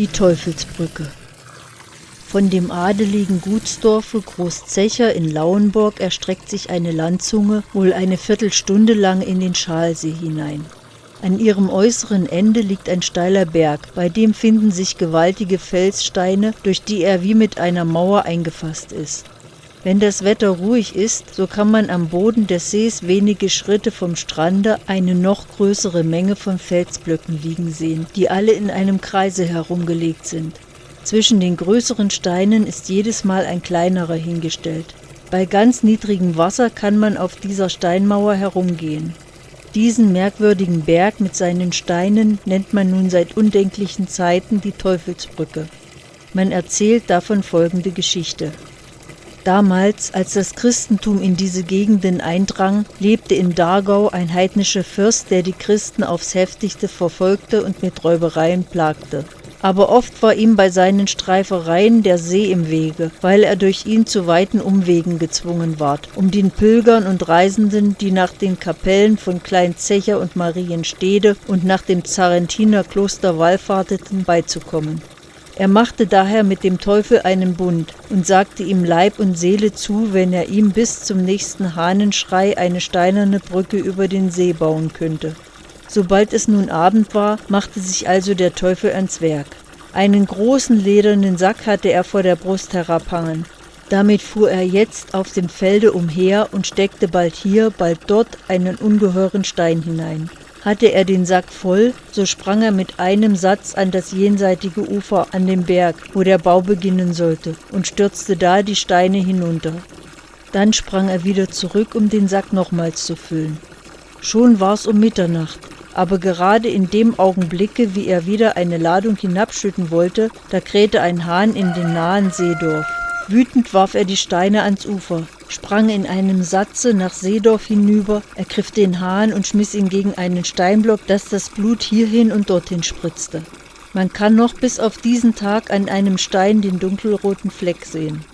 Die Teufelsbrücke. Von dem adeligen Gutsdorfe Großzecher in Lauenburg erstreckt sich eine Landzunge wohl eine Viertelstunde lang in den Schalsee hinein. An ihrem äußeren Ende liegt ein steiler Berg, bei dem finden sich gewaltige Felssteine, durch die er wie mit einer Mauer eingefasst ist. Wenn das Wetter ruhig ist, so kann man am Boden des Sees wenige Schritte vom Strande eine noch größere Menge von Felsblöcken liegen sehen, die alle in einem Kreise herumgelegt sind. Zwischen den größeren Steinen ist jedes Mal ein kleinerer hingestellt. Bei ganz niedrigem Wasser kann man auf dieser Steinmauer herumgehen. Diesen merkwürdigen Berg mit seinen Steinen nennt man nun seit undenklichen Zeiten die Teufelsbrücke. Man erzählt davon folgende Geschichte. Damals, als das Christentum in diese Gegenden eindrang, lebte in Dargau ein heidnischer Fürst, der die Christen aufs heftigste verfolgte und mit Räubereien plagte. Aber oft war ihm bei seinen Streifereien der See im Wege, weil er durch ihn zu weiten Umwegen gezwungen ward, um den Pilgern und Reisenden, die nach den Kapellen von Kleinzecher und Marienstede und nach dem Zarrentinerkloster wallfahrteten, beizukommen. Er machte daher mit dem Teufel einen Bund und sagte ihm Leib und Seele zu, wenn er ihm bis zum nächsten Hahnenschrei eine steinerne Brücke über den See bauen könnte. Sobald es nun Abend war, machte sich also der Teufel ans Werk. Einen großen ledernen Sack hatte er vor der Brust herabhangen. Damit fuhr er jetzt auf dem Felde umher und steckte bald hier, bald dort einen ungeheuren Stein hinein. Hatte er den Sack voll, so sprang er mit einem Satz an das jenseitige Ufer an den Berg, wo der Bau beginnen sollte, und stürzte da die Steine hinunter. Dann sprang er wieder zurück, um den Sack nochmals zu füllen. Schon war's um Mitternacht, aber gerade in dem Augenblicke, wie er wieder eine Ladung hinabschütten wollte, da krähte ein Hahn in dem nahen Seedorf. Wütend warf er die Steine ans Ufer, sprang in einem Satze nach Seedorf hinüber, ergriff den Hahn und schmiss ihn gegen einen Steinblock, dass das Blut hierhin und dorthin spritzte. Man kann noch bis auf diesen Tag an einem Stein den dunkelroten Fleck sehen.